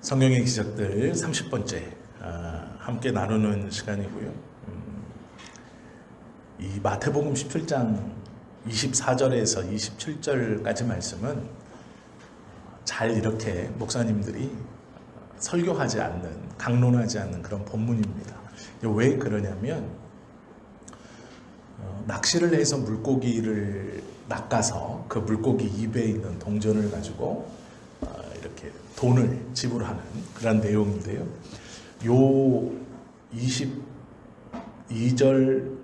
성경의 기적들 30번째 함께 나누는 시간이고요. 이 마태복음 17장 24절에서 27절까지 말씀은 잘 이렇게 목사님들이 설교하지 않는, 강론하지 않는 그런 본문입니다. 왜 그러냐면 낚시를 해서 물고기를 낚아서 그 물고기 입에 있는 동전을 가지고 이렇게 돈을 지불하는 그런 내용인데요. 요 22절,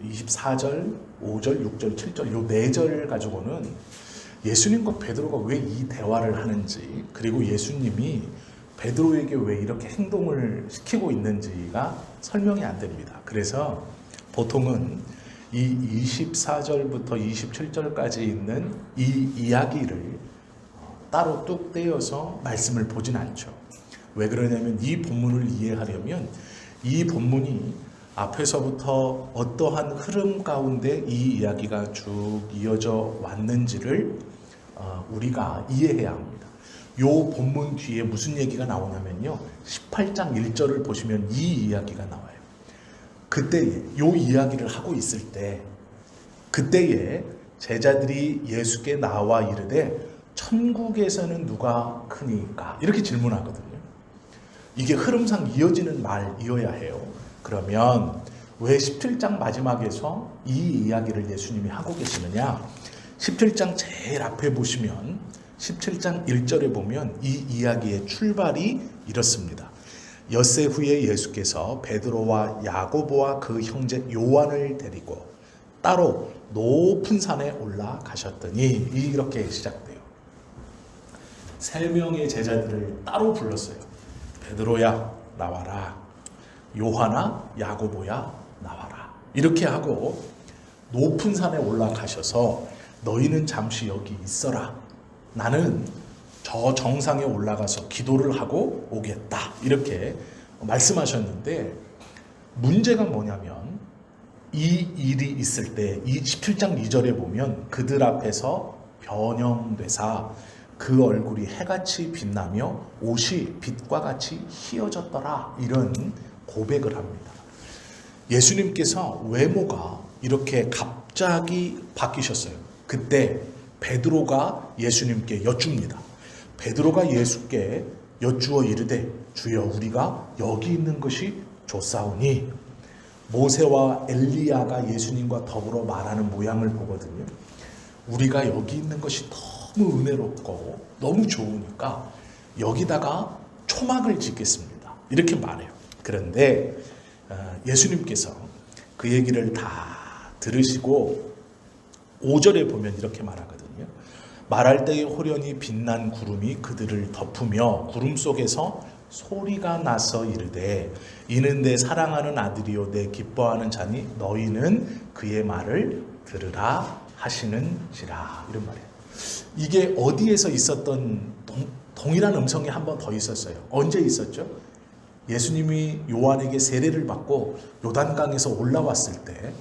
24절, 5절, 6절, 7절 요 4절 가지고는 예수님과 베드로가 왜 이 대화를 하는지, 그리고 예수님이 베드로에게 왜 이렇게 행동을 시키고 있는지가 설명이 안 됩니다. 그래서 보통은 이 24절부터 27절까지 있는 이 이야기를 따로 뚝 떼어서 말씀을 보진 않죠. 왜 그러냐면 이 본문을 이해하려면 이 본문이 앞에서부터 어떠한 흐름 가운데 이 이야기가 쭉 이어져 왔는지를 우리가 이해해야 합니다. 이 본문 뒤에 무슨 얘기가 나오냐면요, 18장 1절을 보시면 이 이야기가 나와요. 그때 이 이야기를 하고 있을 때, 그때에 제자들이 예수께 나와 이르되 천국에서는 누가 크니까? 이렇게 질문하거든요. 이게 흐름상 이어지는 말이어야 해요. 그러면 왜 17장 마지막에서 이 이야기를 예수님이 하고 계시느냐? 17장 제일 앞에 보시면 17장 1절에 보면 이 이야기의 출발이 이렇습니다. 엿새 후에 예수께서 베드로와 야고보와 그 형제 요한을 데리고 따로 높은 산에 올라가셨더니, 이렇게 시작돼요. 3명의 제자들을 따로 불렀어요. 베드로야 나와라, 요한아 야고보야 나와라. 이렇게 하고 높은 산에 올라가셔서 너희는 잠시 여기 있어라, 나는 저 정상에 올라가서 기도를 하고 오겠다, 이렇게 말씀하셨는데, 문제가 뭐냐면 이 일이 있을 때 이 17장 2절에 보면 그들 앞에서 변형되사 그 얼굴이 해같이 빛나며 옷이 빛과 같이 희어졌더라, 이런 고백을 합니다. 예수님께서 외모가 이렇게 갑자기 바뀌셨어요. 그때 베드로가 예수님께 여쭙니다. 베드로가 예수께 여쭈어 이르되 주여, 우리가 여기 있는 것이 좋사오니. 모세와 엘리야가 예수님과 더불어 말하는 모양을 보거든요. 우리가 여기 있는 것이 너무 은혜롭고 너무 좋으니까 여기다가 초막을 짓겠습니다, 이렇게 말해요. 그런데 예수님께서 그 얘기를 다 들으시고 5절에 보면 이렇게 말하거든요. 말할 때에 호련히 빛난 구름이 그들을 덮으며 구름 속에서 소리가 나서 이르되 이는 내 사랑하는 아들이요 내 기뻐하는 자니 너희는 그의 말을 들으라 하시는지라, 이런 말이에요. 이게 어디에서 있었던 동일한 음성이 한 번 더 있었어요. 언제 있었죠? 예수님이 요한에게 세례를 받고 요단강에서 올라왔을 때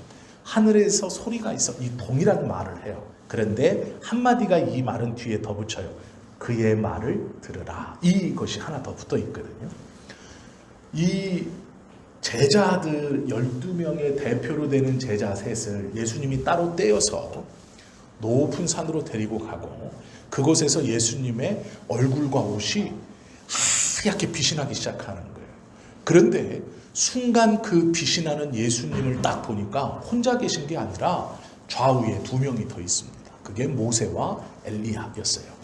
하늘에서 소리가 있어 이 동일한 말을 해요. 그런데 한마디가 이 말은 뒤에 더 붙여요. 그의 말을 들으라. 이것이 하나 더 붙어 있거든요. 이 제자들 12명의 대표로 되는 제자 셋을 예수님이 따로 떼어서 높은 산으로 데리고 가고 그곳에서 예수님의 얼굴과 옷이 하얗게 빛이 나기 시작하는 거예요. 그런데 순간 그 빛이 나는 예수님을 딱 보니까 혼자 계신 게 아니라 좌우에 2명이 더 있습니다. 그게 모세와 엘리야였어요.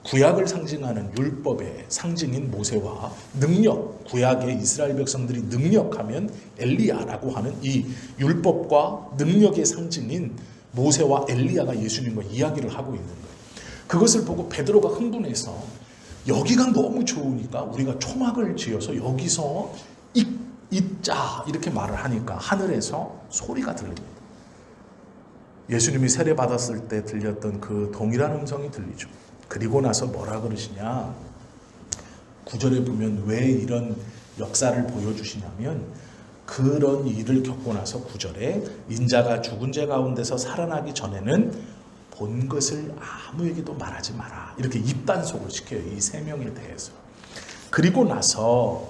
구약을 상징하는 율법의 상징인 모세와 능력, 구약의 이스라엘 백성들이 능력하면 엘리야라고 하는 이 율법과 능력의 상징인 모세와 엘리야가 예수님과 이야기를 하고 있는 거예요. 그것을 보고 베드로가 흥분해서 여기가 너무 좋으니까 우리가 초막을 지어서 여기서 있자, 이렇게 말을 하니까 하늘에서 소리가 들립니다. 예수님이 세례 받았을 때 들렸던 그 동일한 음성이 들리죠. 그리고 나서 뭐라 그러시냐, 9절에 보면 왜 이런 역사를 보여주시냐면 그런 일을 겪고 나서 9절에 인자가 죽은 자 가운데서 살아나기 전에는 본 것을 아무에게도 말하지 마라, 이렇게 입단속을 시켜요. 이 3명에 대해서. 그리고 나서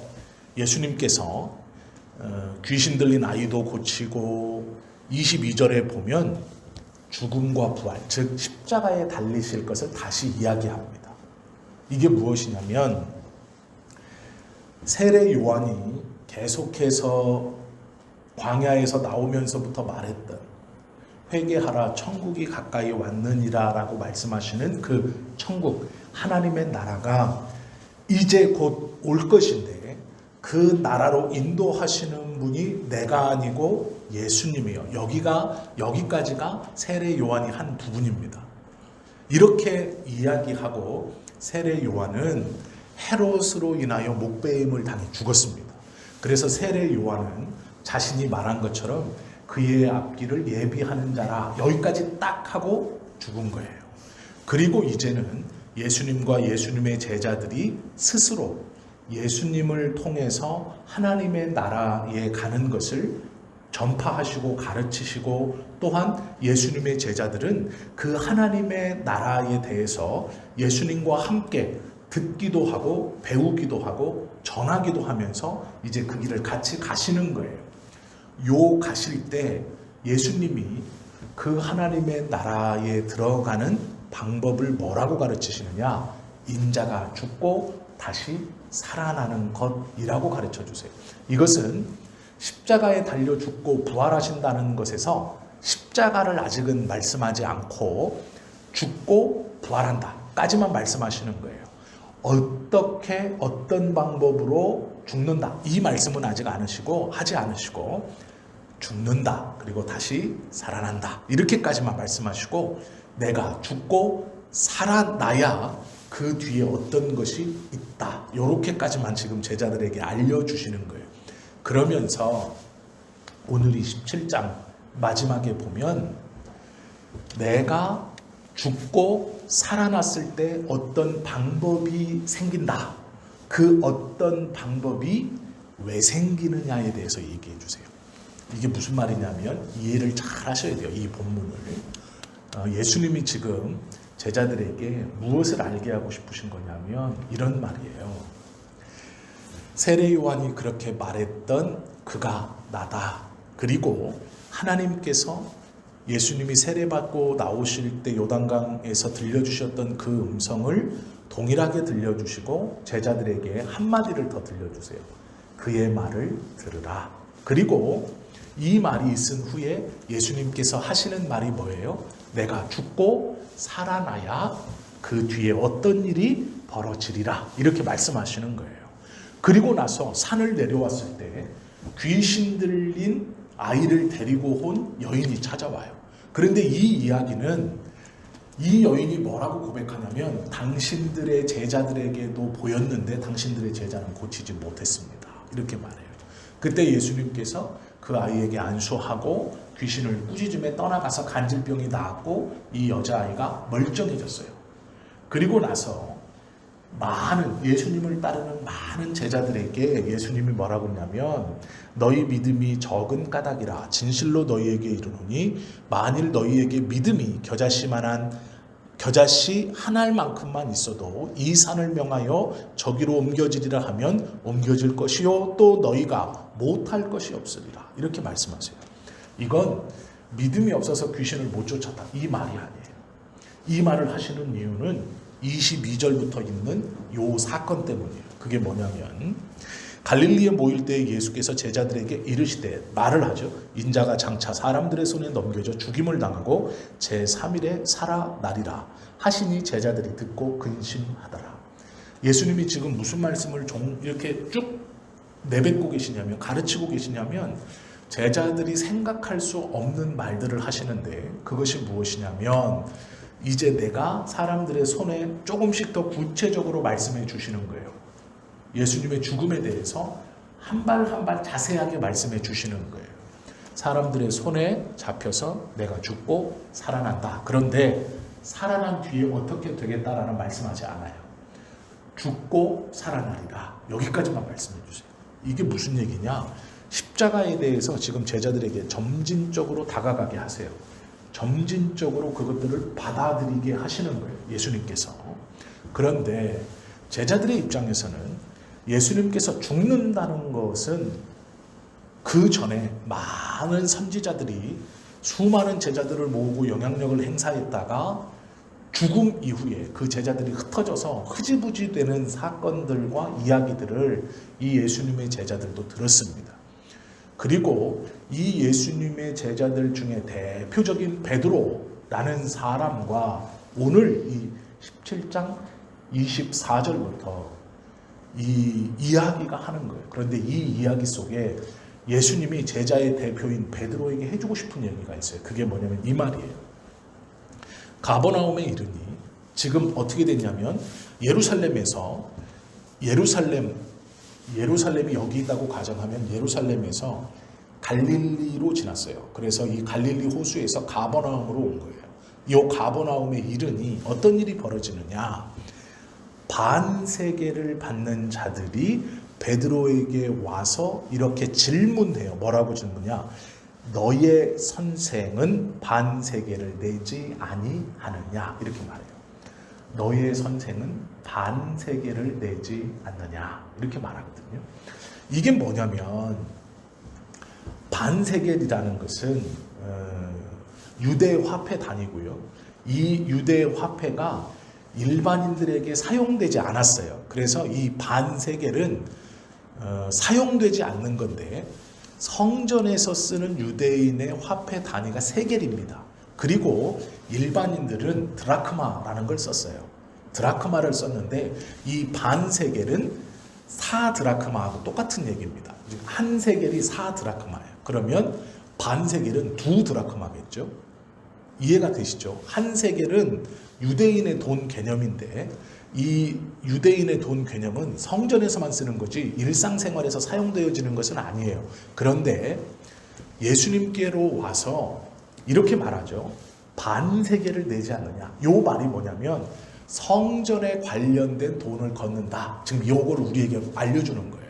예수님께서 귀신 들린 아이도 고치고 22절에 보면 죽음과 부활, 즉 십자가에 달리실 것을 다시 이야기합니다. 이게 무엇이냐면 세례 요한이 계속해서 광야에서 나오면서부터 말했던 회개하라 천국이 가까이 왔느니라 라고 말씀하시는 그 천국, 하나님의 나라가 이제 곧 올 것인데 그 나라로 인도하시는 분이 내가 아니고 예수님이요. 여기까지가 세례 요한이 한 부분입니다. 이렇게 이야기하고 세례 요한은 헤롯으로 인하여 목베임을 당해 죽었습니다. 그래서 세례 요한은 자신이 말한 것처럼 그의 앞길을 예비하는 자라 여기까지 딱 하고 죽은 거예요. 그리고 이제는 예수님과 예수님의 제자들이 스스로 예수님을 통해서 하나님의 나라에 가는 것을 전파하시고 가르치시고 또한 예수님의 제자들은 그 하나님의 나라에 대해서 예수님과 함께 듣기도 하고 배우기도 하고 전하기도 하면서 이제 그 길을 같이 가시는 거예요. 요 가실 때 예수님이 그 하나님의 나라에 들어가는 방법을 뭐라고 가르치시느냐? 인자가 죽고 다시 살아나는 것이라고 가르쳐 주세요. 이것은 십자가에 달려 죽고 부활하신다는 것에서 십자가를 아직은 말씀하지 않고 죽고 부활한다 까지만 말씀하시는 거예요. 어떻게 어떤 방법으로 죽는다 이 말씀은 아직 하지 않으시고 죽는다 그리고 다시 살아난다 이렇게까지만 말씀하시고 내가 죽고 살아나야 그 뒤에 어떤 것이 있다 이렇게까지만 지금 제자들에게 알려주시는 거예요. 그러면서 오늘 27장 마지막에 보면 내가 죽고 살아났을 때 어떤 방법이 생긴다. 그 어떤 방법이 왜 생기느냐에 대해서 얘기해 주세요. 이게 무슨 말이냐면 이해를 잘 하셔야 돼요. 이 본문을. 예수님이 지금 제자들에게 무엇을 알게 하고 싶으신 거냐면 이런 말이에요. 세례 요한이 그렇게 말했던 그가 나다. 그리고 하나님께서 예수님이 세례받고 나오실 때 요단강에서 들려주셨던 그 음성을 동일하게 들려주시고 제자들에게 한마디를 더 들려주세요. 그의 말을 들으라. 그리고 이 말이 있은 후에 예수님께서 하시는 말이 뭐예요? 내가 죽고 살아나야 그 뒤에 어떤 일이 벌어지리라. 이렇게 말씀하시는 거예요. 그리고 나서 산을 내려왔을 때 귀신 들린 아이를 데리고 온 여인이 찾아와요. 그런데 이 이야기는 이 여인이 뭐라고 고백하냐면 당신들의 제자들에게도 보였는데 당신들의 제자는 고치지 못했습니다. 이렇게 말해요. 그때 예수님께서 그 아이에게 안수하고 귀신을 꾸짖음에 떠나가서 간질병이 나았고 이 여자아이가 멀쩡해졌어요. 그리고 나서 예수님을 따르는 많은 제자들에게 예수님이 뭐라고 했냐면 너희 믿음이 적은 까닭이라 진실로 너희에게 이르노니 만일 너희에게 믿음이 겨자씨 한 알만큼만 있어도 이 산을 명하여 저기로 옮겨지리라 하면 옮겨질 것이요 또 너희가 못할 것이 없으리라. 이렇게 말씀하세요. 이건 믿음이 없어서 귀신을 못 쫓았다 이 말이 아니에요. 이 말을 하시는 이유는 22절부터 있는 요 사건 때문이에요. 그게 뭐냐면 갈릴리에 모일 때 예수께서 제자들에게 이르시되 말을 하죠. 인자가 장차 사람들의 손에 넘겨져 죽임을 당하고 제3일에 살아나리라 하시니 제자들이 듣고 근심하더라. 예수님이 지금 무슨 말씀을 이렇게 쭉 내뱉고 계시냐면 가르치고 계시냐면 제자들이 생각할 수 없는 말들을 하시는데 그것이 무엇이냐면 이제 내가 사람들의 손에 조금씩 더 구체적으로 말씀해 주시는 거예요. 예수님의 죽음에 대해서 한 발 한 발 자세하게 말씀해 주시는 거예요. 사람들의 손에 잡혀서 내가 죽고 살아난다. 그런데 살아난 뒤에 어떻게 되겠다라는 말씀하지 않아요. 죽고 살아나리라. 여기까지만 말씀해 주세요. 이게 무슨 얘기냐? 십자가에 대해서 지금 제자들에게 점진적으로 다가가게 하세요. 점진적으로 그것들을 받아들이게 하시는 거예요. 예수님께서. 그런데 제자들의 입장에서는 예수님께서 죽는다는 것은 그 전에 많은 선지자들이 수많은 제자들을 모으고 영향력을 행사했다가 죽음 이후에 그 제자들이 흩어져서 흐지부지 되는 사건들과 이야기들을 이 예수님의 제자들도 들었습니다. 그리고 이 예수님의 제자들 중에 대표적인 베드로라는 사람과 오늘 이 17장 24절부터 이 이야기가 하는 거예요. 그런데 이 이야기 속에 예수님이 제자의 대표인 베드로에게 해주고 싶은 얘기가 있어요. 그게 뭐냐면 이 말이에요. 가버나움에 이르니 지금 어떻게 됐냐면 예루살렘이 여기 있다고 가정하면 예루살렘에서 갈릴리로 지났어요. 그래서 이 갈릴리 호수에서 가버나움으로 온 거예요. 이 가버나움에 이르니 어떤 일이 벌어지느냐? 반세계를 받는 자들이 베드로에게 와서 이렇게 질문해요. 뭐라고 질문이야? 너의 선생은 반세계를 내지 아니하느냐? 이렇게 말해요. 너의 선생은 반세계를 내지 않느냐? 이렇게 말하거든요. 이게 뭐냐면 반세계라는 것은 유대 화폐 단위고요. 이 유대 화폐가 일반인들에게 사용되지 않았어요. 그래서 이 반세겔은 사용되지 않는 건데 성전에서 쓰는 유대인의 화폐 단위가 세겔입니다. 그리고 일반인들은 드라크마라는 걸 썼어요. 드라크마를 썼는데 이 반세겔은 4드라크마하고 똑같은 얘기입니다. 한 세겔이 4드라크마예요. 그러면 반세겔은 2드라크마겠죠. 이해가 되시죠? 한 세겔은 유대인의 돈 개념인데 이 유대인의 돈 개념은 성전에서만 쓰는 거지 일상생활에서 사용되어지는 것은 아니에요. 그런데 예수님께로 와서 이렇게 말하죠. 반세겔을 내지 않느냐. 이 말이 뭐냐면 성전에 관련된 돈을 걷는다. 지금 이거를 우리에게 알려주는 거예요.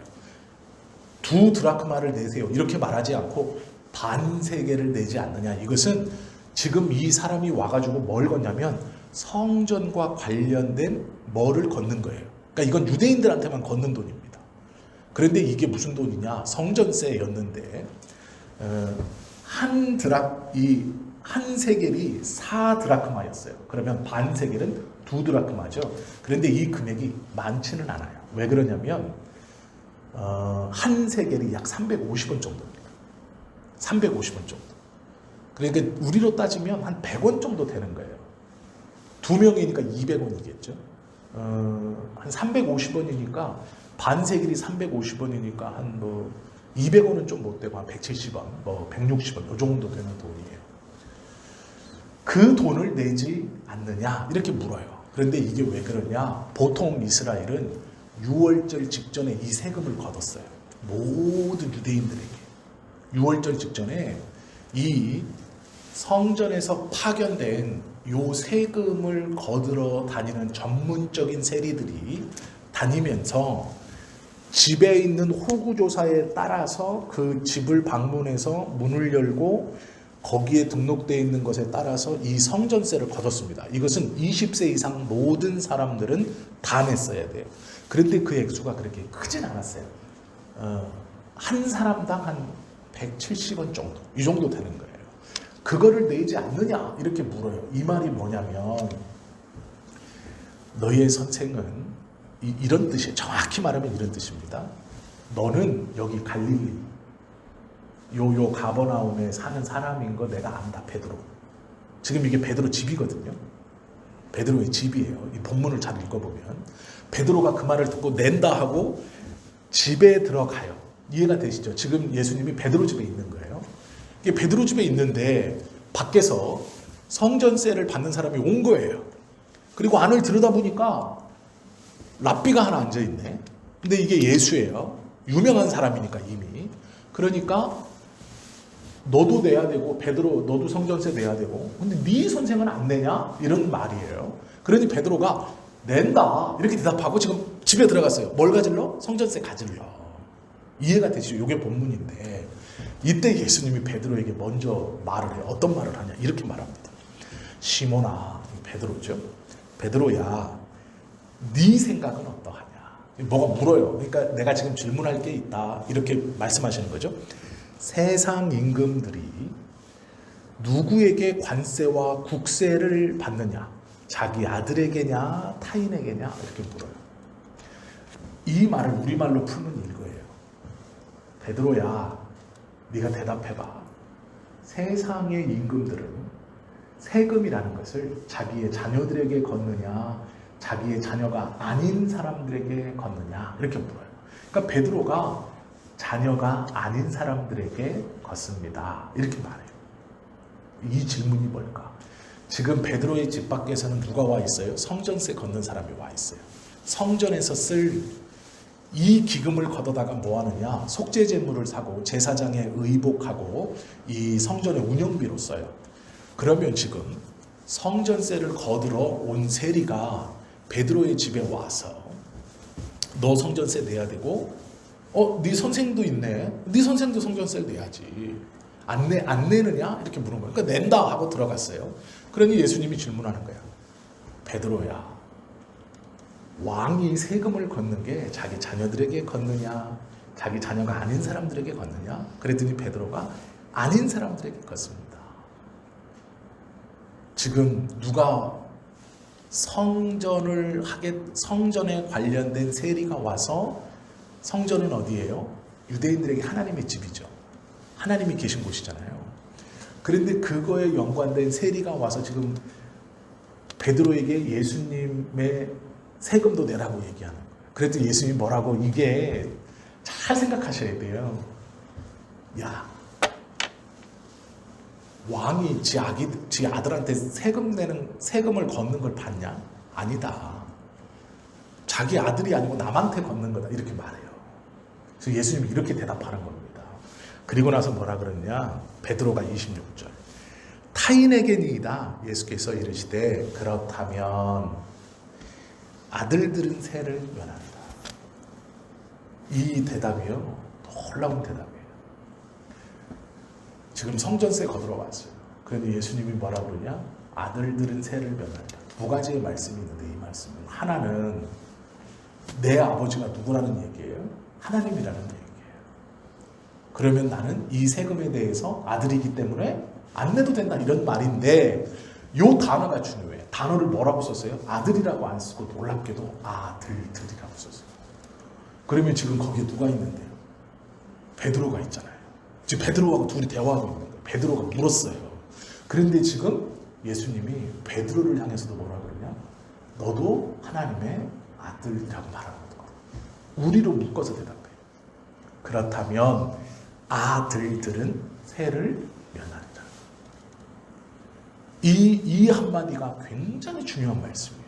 2드라크마를 내세요. 이렇게 말하지 않고 반세겔을 내지 않느냐. 이것은 지금 이 사람이 와가지고 뭘 걷냐면 성전과 관련된 뭐를 걷는 거예요. 그러니까 이건 유대인들한테만 걷는 돈입니다. 그런데 이게 무슨 돈이냐? 성전세였는데 한 세겔이 4드라크마였어요. 그러면 반 세겔은 2드라크마죠. 그런데 이 금액이 많지는 않아요. 왜 그러냐면 한 세겔이 약 350원 정도입니다. 350원 정도. 그러니까 우리로 따지면 한 100원 정도 되는 거예요. 2명이니까 200원이겠죠. 한 350원이니까 반세겔이 350원이니까 한 뭐 200원은 좀 못 되고 한 170원, 뭐 160원 이 정도 되는 돈이에요. 그 돈을 내지 않느냐 이렇게 물어요. 그런데 이게 왜 그러냐? 보통 이스라엘은 6월절 직전에 이 세금을 걷었어요. 모든 유대인들에게 6월절 직전에 이 성전에서 파견된 요 세금을 거들어 다니는 전문적인 세리들이 다니면서 집에 있는 호구조사에 따라서 그 집을 방문해서 문을 열고 거기에 등록되어 있는 것에 따라서 이 성전세를 거뒀습니다. 이것은 20세 이상 모든 사람들은 다 냈어야 돼요. 그런데 그 액수가 그렇게 크진 않았어요. 한 사람당 한 170원 정도, 이 정도 되는 거예요. 그거를 내지 않느냐 이렇게 물어요. 이 말이 뭐냐면 너의 선생은 이런 뜻이에요. 정확히 말하면 이런 뜻입니다. 너는 여기 갈릴리 요 가버나움에 사는 사람인 거 내가 안다. 베드로. 지금 이게 베드로 집이거든요. 베드로의 집이에요. 이 본문을 잘 읽어보면 베드로가 그 말을 듣고 낸다 하고 집에 들어가요. 이해가 되시죠? 지금 예수님이 베드로 집에 있는 거예요. 이게 베드로 집에 있는데 밖에서 성전세를 받는 사람이 온 거예요. 그리고 안을 들여다보니까 랍비가 하나 앉아있네. 근데 이게 예수예요. 유명한 사람이니까 이미. 그러니까 너도 내야 되고 베드로 너도 성전세 내야 되고 근데 네 선생은 안 내냐? 이런 말이에요. 그러니 베드로가 낸다 이렇게 대답하고 지금 집에 들어갔어요. 뭘 가질러? 성전세 가질러. 이해가 되시죠? 이게 본문인데 이때 예수님이 베드로에게 먼저 말을 해요. 어떤 말을 하냐? 이렇게 말합니다. 시몬아, 베드로죠. 베드로야, 네 생각은 어떠하냐? 뭐가 물어요. 그러니까 내가 지금 질문할 게 있다. 이렇게 말씀하시는 거죠. 세상 임금들이 누구에게 관세와 국세를 받느냐? 자기 아들에게냐 타인에게냐? 이렇게 물어요. 이 말을 우리말로 풀면 이거예요. 베드로야, 네가 대답해봐. 세상의 임금들은 세금이라는 것을 자기의 자녀들에게 걷느냐, 자기의 자녀가 아닌 사람들에게 걷느냐, 이렇게 물어요. 그러니까 베드로가 자녀가 아닌 사람들에게 걷습니다. 이렇게 말해요. 이 질문이 뭘까? 지금 베드로의 집 밖에서는 누가 와 있어요? 성전세 걷는 사람이 와 있어요. 성전에서 쓸 이 기금을 걷어다가 뭐 하느냐? 속죄 제물을 사고 제사장의 의복하고 이 성전의 운영비로 써요. 그러면 지금 성전세를 거들어 온 세리가 베드로의 집에 와서 너 성전세 내야 되고 네 선생도 있네. 네 선생도 성전세를 내야지. 안 내느냐? 이렇게 물은 거예요. 그러니까 낸다 하고 들어갔어요. 그러니 예수님이 질문하는 거야. 베드로야, 왕이 세금을 걷는 게 자기 자녀들에게 걷느냐, 자기 자녀가 아닌 사람들에게 걷느냐? 그랬더니 베드로가 아닌 사람들에게 걷습니다. 지금 누가 성전에 관련된 세리가 와서, 성전은 어디예요? 유대인들에게 하나님의 집이죠. 하나님이 계신 곳이잖아요. 그런데 그거에 연관된 세리가 와서 지금 베드로에게 예수님의 세금도 내라고 얘기하는 거예요. 그랬더니 예수님이 뭐라고, 이게 잘 생각하셔야 돼요. 야, 왕이 지 아들한테 세금을 걷는 걸 봤냐? 아니다. 자기 아들이 아니고 남한테 걷는 거다. 이렇게 말해요. 그래서 예수님이 이렇게 대답하는 겁니다. 그리고 나서 뭐라 그러냐? 베드로가 26절. 타인에게니이다. 예수께서 이르시되 그렇다면 아들들은 세를 면한다. 이 대답이요, 놀라운 대답이에요. 지금 성전세 거들어 왔어요. 그런데 예수님이 뭐라 그러냐? 아들들은 세를 면한다. 두 가지의 말씀이 있는데, 이 말씀은 하나는 내 아버지가 누구라는 얘기예요? 하나님이라는 얘기예요. 그러면 나는 이 세금에 대해서 아들이기 때문에 안 내도 된다, 이런 말인데, 요 단어가 중요해요. 단어를 뭐라고 썼어요? 아들이라고 안 쓰고 놀랍게도 아들들이라고 썼어요. 그러면 지금 거기에 누가 있는데요? 베드로가 있잖아요. 지금 베드로하고 둘이 대화하고 있는 거예요. 베드로가 물었어요. 그런데 지금 예수님이 베드로를 향해서도 뭐라 그러냐? 너도 하나님의 아들이라고 말하는 거예요. 우리로 묶어서 대답해요. 그렇다면 아들들은 세를 면한다. 이 한마디가 굉장히 중요한 말씀이에요.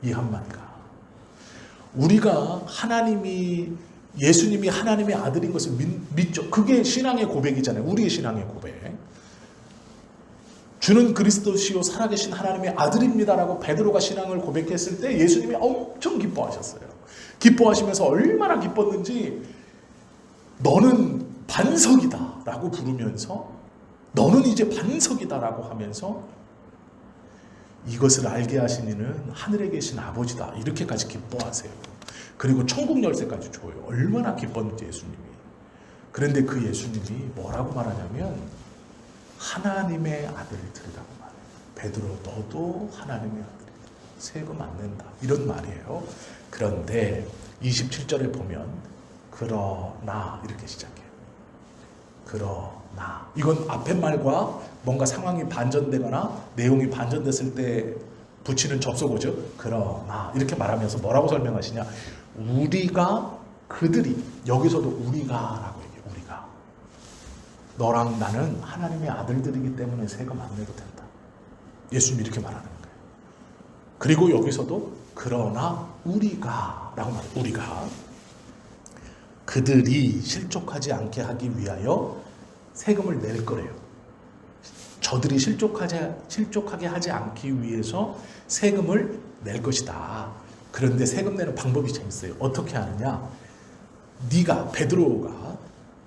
이 한마디가. 우리가 예수님이 하나님의 아들인 것을 믿죠. 그게 신앙의 고백이잖아요. 우리의 신앙의 고백. 주는 그리스도시요 살아계신 하나님의 아들입니다라고 베드로가 신앙을 고백했을 때 예수님이 엄청 기뻐하셨어요. 기뻐하시면서 얼마나 기뻤는지 너는 반석이다 라고 부르면서, 너는 이제 반석이다라고 하면서 이것을 알게 하신 이는 하늘에 계신 아버지다, 이렇게까지 기뻐하세요. 그리고 천국 열쇠까지 줘요. 얼마나 기뻤는지 예수님이. 그런데 그 예수님이 뭐라고 말하냐면 하나님의 아들들이라고 말해요. 베드로, 너도 하나님의 아들이다. 세금 안 낸다, 이런 말이에요. 그런데 27절에 보면 그러나 이렇게 시작해요. 그러나, 이건 앞에 말과 뭔가 상황이 반전되거나 내용이 반전됐을 때 붙이는 접속어죠. 그러나 이렇게 말하면서 뭐라고 설명하시냐? 우리가, 그들이, 여기서도 우리가라고 얘기해요. 우리가. 너랑 나는 하나님의 아들들이기 때문에 세금 안 내도 된다. 예수님이 이렇게 말하는 거예요. 그리고 여기서도 그러나 우리가라고 말해요. 우리가. 그들이 실족하지 않게 하기 위하여 세금을 낼 거래요. 저들이 실족하게 하지 않기 위해서 세금을 낼 것이다. 그런데 세금 내는 방법이 재밌어요. 어떻게 하느냐? 네가, 베드로가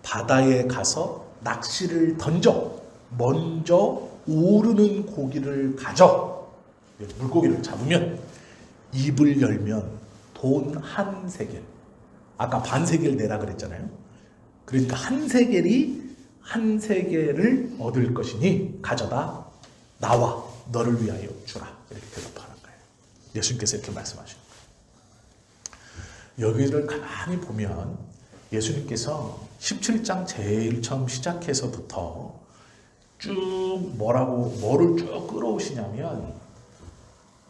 바다에 가서 낚시를 던져 먼저 오르는 고기를 가져, 물고기를 잡으면 입을 열면 돈 한 세겔. 아까 반 세겔 내라 그랬잖아요. 그러니까 한 세겔을 얻을 것이니 가져다 나와 너를 위하여 주라. 이렇게 대답하는 거예요. 예수님께서 이렇게 말씀하시는 거예요. 여기를 가만히 보면 예수님께서 17장 제일 처음 시작해서부터 쭉 뭐를 쭉 끌어오시냐면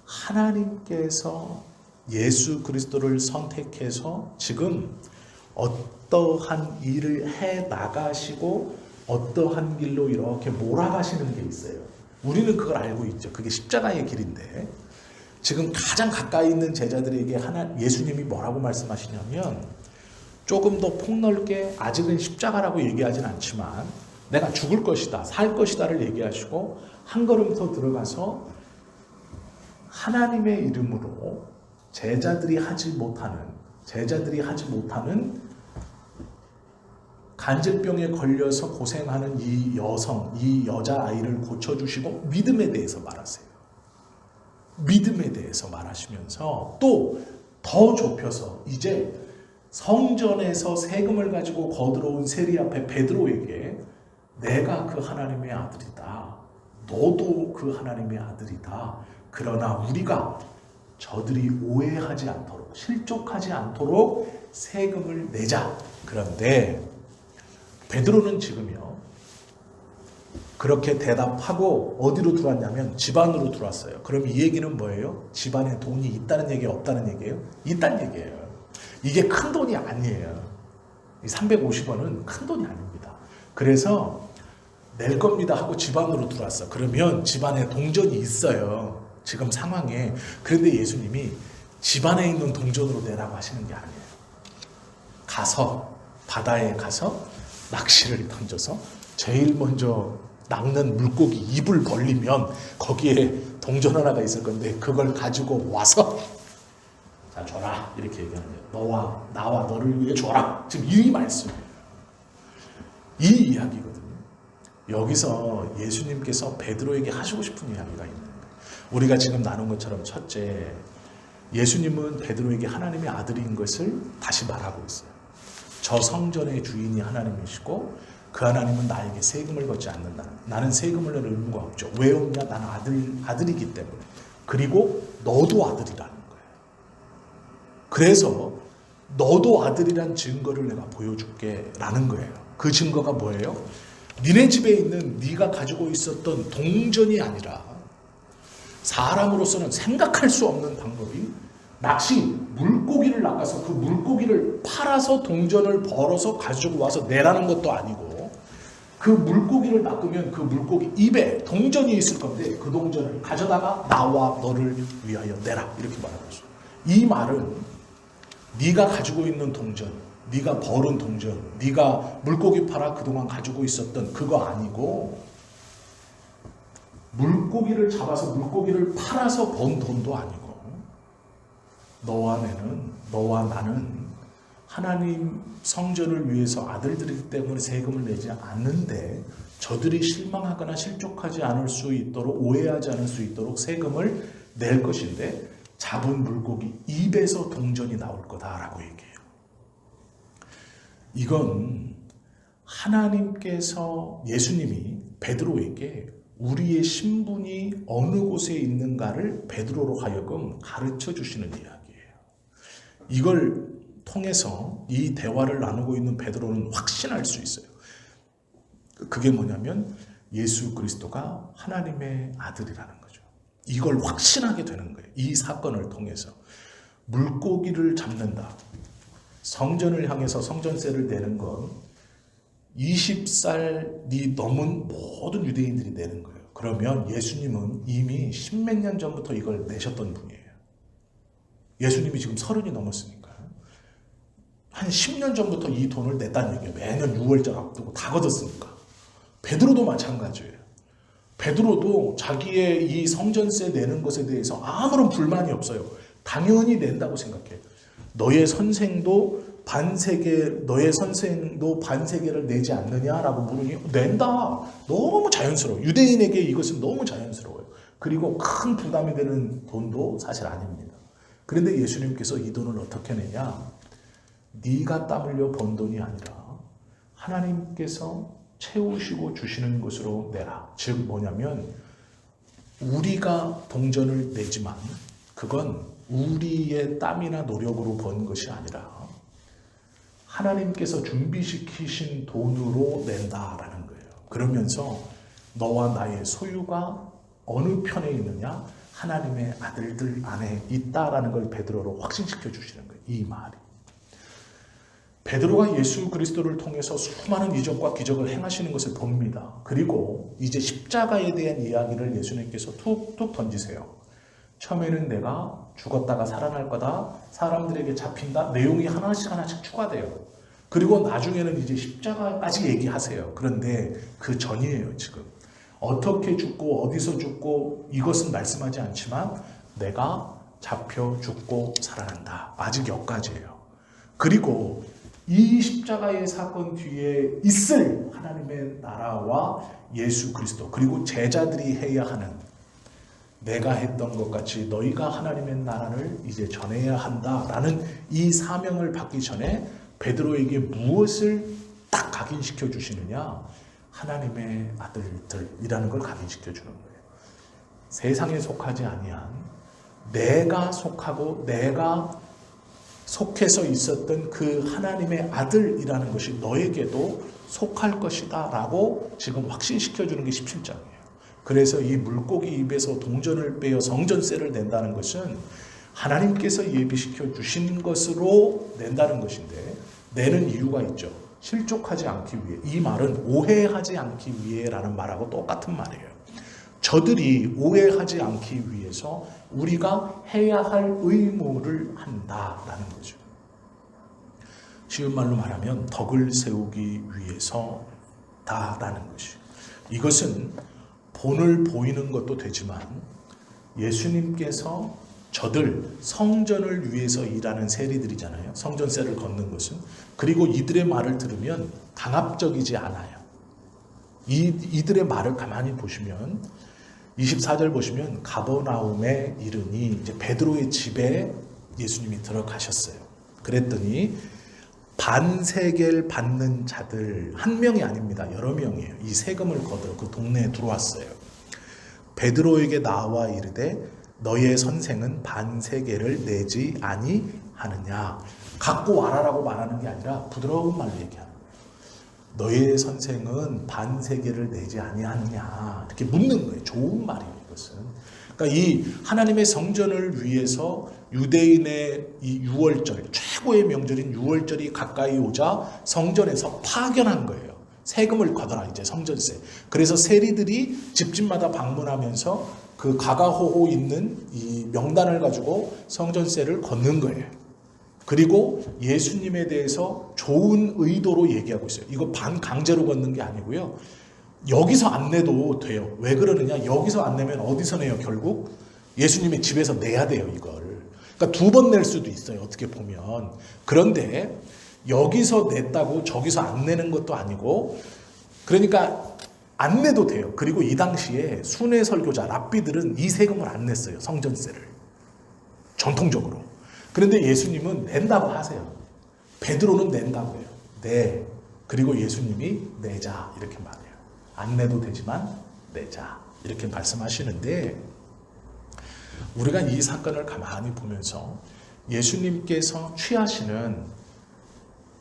하나님께서 예수 그리스도를 선택해서 지금 어떠한 일을 해 나가시고 어떠한 길로 이렇게 몰아가시는 게 있어요. 우리는 그걸 알고 있죠. 그게 십자가의 길인데 지금 가장 가까이 있는 제자들에게 예수님이 뭐라고 말씀하시냐면 조금 더 폭넓게 아직은 십자가라고 얘기하진 않지만 내가 죽을 것이다, 살 것이다를 얘기하시고 한 걸음 더 들어가서 하나님의 이름으로 제자들이 하지 못하는 간질병에 걸려서 고생하는 이 여자아이를 고쳐주시고 믿음에 대해서 말하세요. 믿음에 대해서 말하시면서 또 더 좁혀서 이제 성전에서 세금을 가지고 거들어온 세리 앞에 베드로에게 내가 그 하나님의 아들이다. 너도 그 하나님의 아들이다. 그러나 우리가 저들이 오해하지 않도록 실족하지 않도록 세금을 내자. 그런데 베드로는 지금요 그렇게 대답하고 어디로 들어왔냐면 집 안으로 들어왔어요. 그럼 이 얘기는 뭐예요? 집 안에 돈이 있다는 얘기예요? 없다는 얘기예요? 있다는 얘기예요. 이게 큰 돈이 아니에요. 350원은 큰 돈이 아닙니다. 그래서 낼 겁니다 하고 집 안으로 들어왔어. 그러면 집 안에 동전이 있어요. 지금 상황에. 그런데 예수님이 집 안에 있는 동전으로 내라고 하시는 게 아니에요. 가서 바다에 가서 낚시를 던져서 제일 먼저 낚는 물고기 입을 벌리면 거기에 동전 하나가 있을 건데 그걸 가지고 와서 자 줘라 이렇게 얘기하는 거예요. 나와 너를 위해 줘라. 지금 이 말씀이에요. 이 이야기거든요. 여기서 예수님께서 베드로에게 하시고 싶은 이야기가 있는 거예요. 우리가 지금 나눈 것처럼 첫째, 예수님은 베드로에게 하나님의 아들인 것을 다시 말하고 있어요. 저 성전의 주인이 하나님이시고 그 하나님은 나에게 세금을 걷지 않는다. 나는 세금을 낼 의무가 없죠. 왜 없냐? 나는 아들이기 때문에. 그리고 너도 아들이라는 거예요. 그래서 너도 아들이란 증거를 내가 보여줄게 라는 거예요. 그 증거가 뭐예요? 니네 집에 있는 네가 가지고 있었던 동전이 아니라 사람으로서는 생각할 수 없는 방법이 물고기를 낚아서 그 물고기를 팔아서 동전을 벌어서 가지고 와서 내라는 것도 아니고 그 물고기를 낚으면 그 물고기 입에 동전이 있을 건데 그 동전을 가져다가 나와 너를 위하여 내라 이렇게 말하고 있어요. 이 말은 네가 가지고 있는 동전, 네가 벌은 동전, 네가 물고기 팔아 그동안 가지고 있었던 그거 아니고 물고기를 잡아서 물고기를 팔아서 번 돈도 아니고 너와 나는 하나님 성전을 위해서 아들들이기 때문에 세금을 내지 않는데 저들이 실망하거나 실족하지 않을 수 있도록 오해하지 않을 수 있도록 세금을 낼 것인데 잡은 물고기 입에서 동전이 나올 거다라고 얘기해요. 이건 하나님께서 예수님이 베드로에게 우리의 신분이 어느 곳에 있는가를 베드로로 하여금 가르쳐 주시는 이야기예요. 이걸 통해서 이 대화를 나누고 있는 베드로는 확신할 수 있어요. 그게 뭐냐면 예수 그리스도가 하나님의 아들이라는 거죠. 이걸 확신하게 되는 거예요. 이 사건을 통해서 물고기를 잡는다. 성전을 향해서 성전세를 내는 건 20살이 넘은 모든 유대인들이 내는 거예요. 그러면 예수님은 이미 십몇 년 전부터 이걸 내셨던 분이에요. 예수님이 지금 30이 넘었으니까 한 10년 전부터 이 돈을 냈다는 얘기예요. 매년 6월절 앞두고 다 걷었으니까. 베드로도 마찬가지예요. 베드로도 자기의 이 성전세 내는 것에 대해서 아무런 불만이 없어요. 당연히 낸다고 생각해요. 너의 선생도 반세계를 내지 않느냐라고 물으니 낸다. 너무 자연스러워요. 유대인에게 이것은 너무 자연스러워요. 그리고 큰 부담이 되는 돈도 사실 아닙니다. 그런데 예수님께서 이 돈을 어떻게 내냐? 네가 땀 흘려 번 돈이 아니라 하나님께서 채우시고 주시는 것으로 내라. 즉 뭐냐면 우리가 동전을 내지만 그건 우리의 땀이나 노력으로 번 것이 아니라 하나님께서 준비시키신 돈으로 낸다라는 거예요. 그러면서 너와 나의 소유가 어느 편에 있느냐? 하나님의 아들들 안에 있다라는 걸 베드로로 확신시켜 주시는 거예요. 이 말이. 베드로가 예수 그리스도를 통해서 수많은 이적과 기적을 행하시는 것을 봅니다. 그리고 이제 십자가에 대한 이야기를 예수님께서 툭툭 던지세요. 처음에는 내가 죽었다가 살아날 거다. 사람들에게 잡힌다. 내용이 하나씩 추가돼요. 그리고 나중에는 이제 십자가까지 얘기하세요. 그런데 그 전이에요, 지금. 어떻게 죽고 어디서 죽고 이것은 말씀하지 않지만 내가 잡혀 죽고 살아난다. 아직 여기까지예요. 그리고 이 십자가의 사건 뒤에 있을 하나님의 나라와 예수 그리스도 그리고 제자들이 해야 하는 내가 했던 것 같이 너희가 하나님의 나라를 이제 전해야 한다라는 이 사명을 받기 전에 베드로에게 무엇을 딱 각인시켜 주시느냐? 하나님의 아들들이라는 걸 각인시켜 주는 거예요. 세상에 속하지 아니한 내가 속하고 내가 속해서 있었던 그 하나님의 아들이라는 것이 너에게도 속할 것이다 라고 지금 확신시켜주는 게 17장이에요. 그래서 이 물고기 입에서 동전을 빼어 성전세를 낸다는 것은 하나님께서 예비시켜 주신 것으로 낸다는 것인데 내는 이유가 있죠. 실족하지 않기 위해. 이 말은 오해하지 않기 위해라는 말하고 똑같은 말이에요. 저들이 오해하지 않기 위해서 우리가 해야 할 의무를 한다라는 거죠. 쉬운 말로 말하면 덕을 세우기 위해서다라는 것이죠. 이것은 본을 보이는 것도 되지만 예수님께서 저들 성전을 위해서 일하는 세리들이잖아요. 성전세를 걷는 것은. 그리고 이들의 말을 들으면 강압적이지 않아요. 이들의 말을 가만히 보시면 24절 보시면 가버나움에 이르니 이제 베드로의 집에 예수님이 들어가셨어요. 그랬더니 반세겔 받는 자들 한 명이 아닙니다. 여러 명이에요. 이 세금을 걷어 그 동네에 들어왔어요. 베드로에게 나와 이르되 너의 선생은 반세겔을 내지 아니하느냐. 갖고 와라라고 말하는 게 아니라 부드러운 말로 얘기하는 거예요. 너의 선생은 반세겔을 내지 아니하느냐 이렇게 묻는 거예요. 좋은 말이에요. 이것은. 그러니까 이 하나님의 성전을 위해서 유대인의 이 유월절 최고의 명절인 유월절이 가까이 오자 성전에서 파견한 거예요. 세금을 걷어라 이제 성전세. 그래서 세리들이 집집마다 방문하면서 그 가가호호 있는 이 명단을 가지고 성전세를 걷는 거예요. 그리고 예수님에 대해서 좋은 의도로 얘기하고 있어요. 이거 반강제로 걷는 게 아니고요. 여기서 안 내도 돼요. 왜 그러느냐? 여기서 안 내면 어디서 내요? 결국 예수님의 집에서 내야 돼요. 이걸. 그러니까 2번 낼 수도 있어요. 어떻게 보면. 그런데 여기서 냈다고 저기서 안 내는 것도 아니고 그러니까 안 내도 돼요. 그리고 이 당시에 순회 설교자 랍비들은 이 세금을 안 냈어요. 성전세를. 전통적으로. 그런데 예수님은 낸다고 하세요. 베드로는 낸다고 해요. 네. 그리고 예수님이 내자 이렇게 말해요. 안 내도 되지만 내자 이렇게 말씀하시는데 우리가 이 사건을 가만히 보면서 예수님께서 취하시는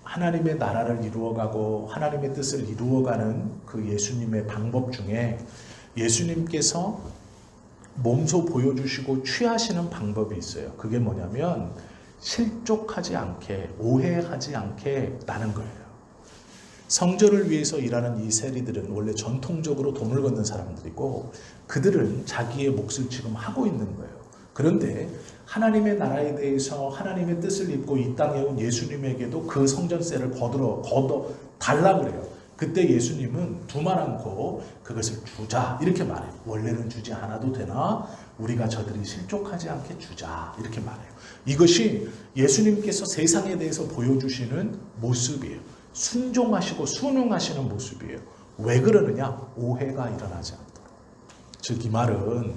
하나님의 나라를 이루어가고 하나님의 뜻을 이루어가는 그 예수님의 방법 중에 예수님께서 몸소 보여주시고 취하시는 방법이 있어요. 그게 뭐냐면 실족하지 않게 오해하지 않게 라는 거예요. 성전을 위해서 일하는 이 세리들은 원래 전통적으로 돈을 걷는 사람들이고 그들은 자기의 몫을 지금 하고 있는 거예요. 그런데 하나님의 나라에 대해서 하나님의 뜻을 입고 이 땅에 온 예수님에게도 그 성전세를 걷어 달라 그래요. 그때 예수님은 두말 않고 그것을 주자 이렇게 말해요. 원래는 주지 않아도 되나 우리가 저들이 실족하지 않게 주자 이렇게 말해요. 이것이 예수님께서 세상에 대해서 보여주시는 모습이에요. 순종하시고 순응하시는 모습이에요. 왜 그러느냐? 오해가 일어나지 않도록. 즉 이 말은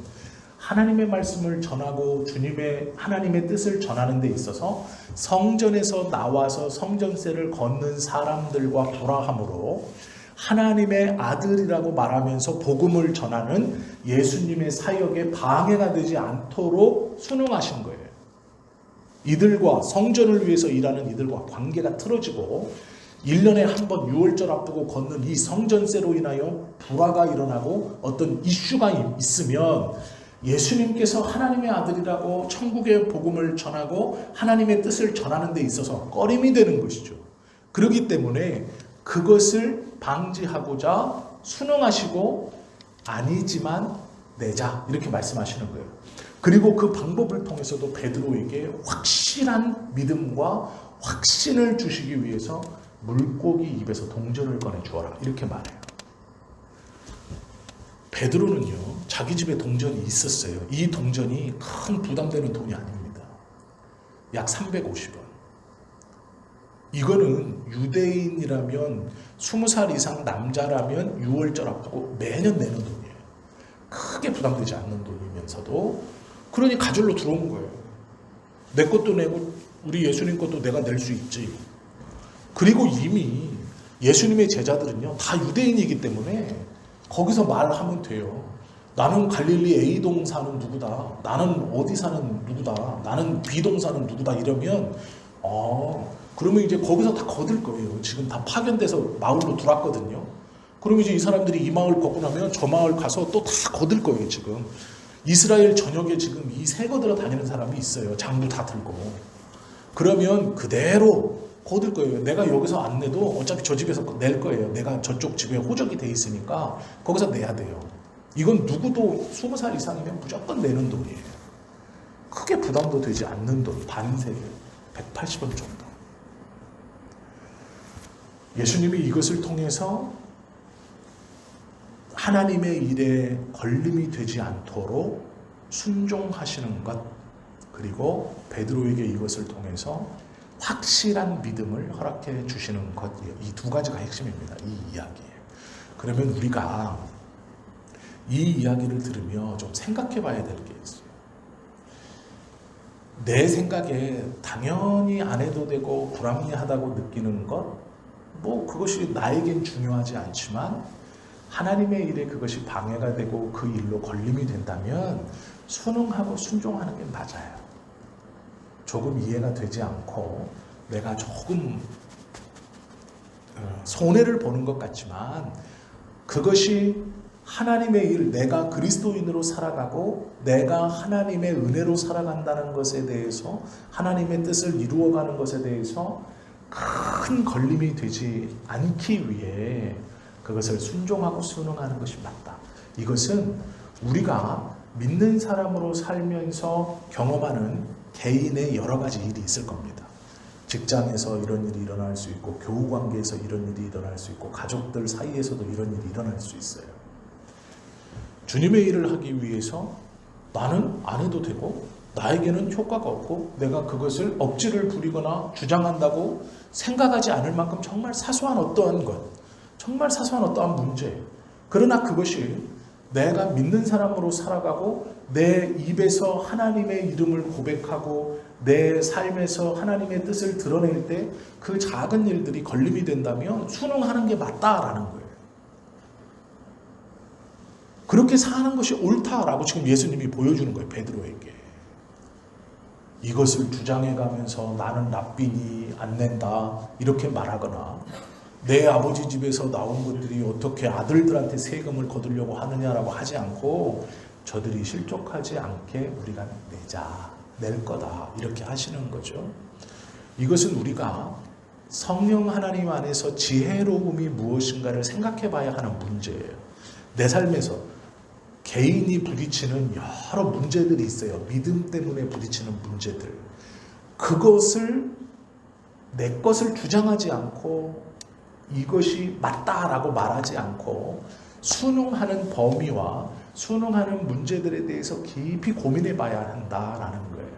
하나님의 말씀을 전하고 주님의 하나님의 뜻을 전하는 데 있어서 성전에서 나와서 성전세를 걷는 사람들과 불화함으로 하나님의 아들이라고 말하면서 복음을 전하는 예수님의 사역에 방해가 되지 않도록 순응하신 거예요. 이들과 성전을 위해서 일하는 이들과 관계가 틀어지고 1년에 한 번 유월절 앞두고 걷는 이 성전세로 인하여 불화가 일어나고 어떤 이슈가 있으면 예수님께서 하나님의 아들이라고 천국의 복음을 전하고 하나님의 뜻을 전하는 데 있어서 꺼림이 되는 것이죠. 그렇기 때문에 그것을 방지하고자 순응하시고 아니지만 내자 이렇게 말씀하시는 거예요. 그리고 그 방법을 통해서도 베드로에게 확실한 믿음과 확신을 주시기 위해서 물고기 입에서 동전을 꺼내 주어라 이렇게 말해요. 베드로는요 자기 집에 동전이 있었어요. 이 동전이 큰 부담되는 돈이 아닙니다. 약 350원. 이거는 유대인이라면 20살 이상 남자라면 6월절 앞두고 매년 내는 돈이에요. 크게 부담되지 않는 돈이면서도 그러니 가절로 들어온 거예요. 내 것도 내고 우리 예수님 것도 내가 낼 수 있지. 그리고 이미 예수님의 제자들은요 다 유대인이기 때문에 거기서 말하면 돼요. 나는 갈릴리 A동 사는 누구다. 나는 어디 사는 누구다. 나는 B동 사는 누구다. 이러면 그러면 이제 거기서 다 거들 거예요. 지금 다 파견돼서 마을로 들어왔거든요. 그럼 이제 이 사람들이 이 마을 걷고 나면 저 마을 가서 또 다 거들 거예요. 지금 이스라엘 전역에 지금 이 새 거들어 다니는 사람이 있어요. 장부 다 들고. 그러면 그대로 거들 거예요. 내가 여기서 안 내도 어차피 저 집에서 낼 거예요. 내가 저쪽 집에 호적이 돼 있으니까 거기서 내야 돼요. 이건 누구도 20살 이상이면 무조건 내는 돈이에요. 크게 부담도 되지 않는 돈, 반세 180원 정도. 예수님이 이것을 통해서 하나님의 일에 걸림이 되지 않도록 순종하시는 것, 그리고 베드로에게 이것을 통해서 확실한 믿음을 허락해 주시는 것, 이 두 가지가 핵심입니다. 이 이야기예요. 그러면 우리가 이 이야기를 들으며 좀 생각해 봐야 될 게 있어요. 내 생각에 당연히 안 해도 되고 불합리하다고 느끼는 것, 그것이 나에겐 중요하지 않지만 하나님의 일에 그것이 방해가 되고 그 일로 걸림이 된다면 순응하고 순종하는 게 맞아요. 조금 이해가 되지 않고 내가 조금 손해를 보는 것 같지만 그것이 하나님의 일, 내가 그리스도인으로 살아가고 내가 하나님의 은혜로 살아간다는 것에 대해서 하나님의 뜻을 이루어가는 것에 대해서 큰 걸림이 되지 않기 위해 그것을 순종하고 순응하는 것이 맞다. 이것은 우리가 믿는 사람으로 살면서 경험하는 개인의 여러 가지 일이 있을 겁니다. 직장에서 이런 일이 일어날 수 있고 교우 관계에서 이런 일이 일어날 수 있고 가족들 사이에서도 이런 일이 일어날 수 있어요. 주님의 일을 하기 위해서 나는 안 해도 되고 나에게는 효과가 없고 내가 그것을 억지를 부리거나 주장한다고 생각하지 않을 만큼 정말 사소한 어떠한 것, 정말 사소한 어떠한 문제, 그러나 그것이 내가 믿는 사람으로 살아가고 내 입에서 하나님의 이름을 고백하고 내 삶에서 하나님의 뜻을 드러낼 때 그 작은 일들이 걸림이 된다면 순응하는 게 맞다라는 거예요. 그렇게 사는 것이 옳다라고 지금 예수님이 보여주는 거예요. 베드로에게. 이것을 주장해가면서 나는 랍비니 안 낸다 이렇게 말하거나 내 아버지 집에서 나온 것들이 어떻게 아들들한테 세금을 거두려고 하느냐라고 하지 않고 저들이 실족하지 않게 우리가 낼 거다 이렇게 하시는 거죠. 이것은 우리가 성령 하나님 안에서 지혜로움이 무엇인가를 생각해 봐야 하는 문제예요. 내 삶에서 개인이 부딪히는 여러 문제들이 있어요. 믿음 때문에 부딪히는 문제들. 그것을 내 것을 주장하지 않고 이것이 맞다라고 말하지 않고 순응하는 범위와 순응하는 문제들에 대해서 깊이 고민해 봐야 한다라는 거예요.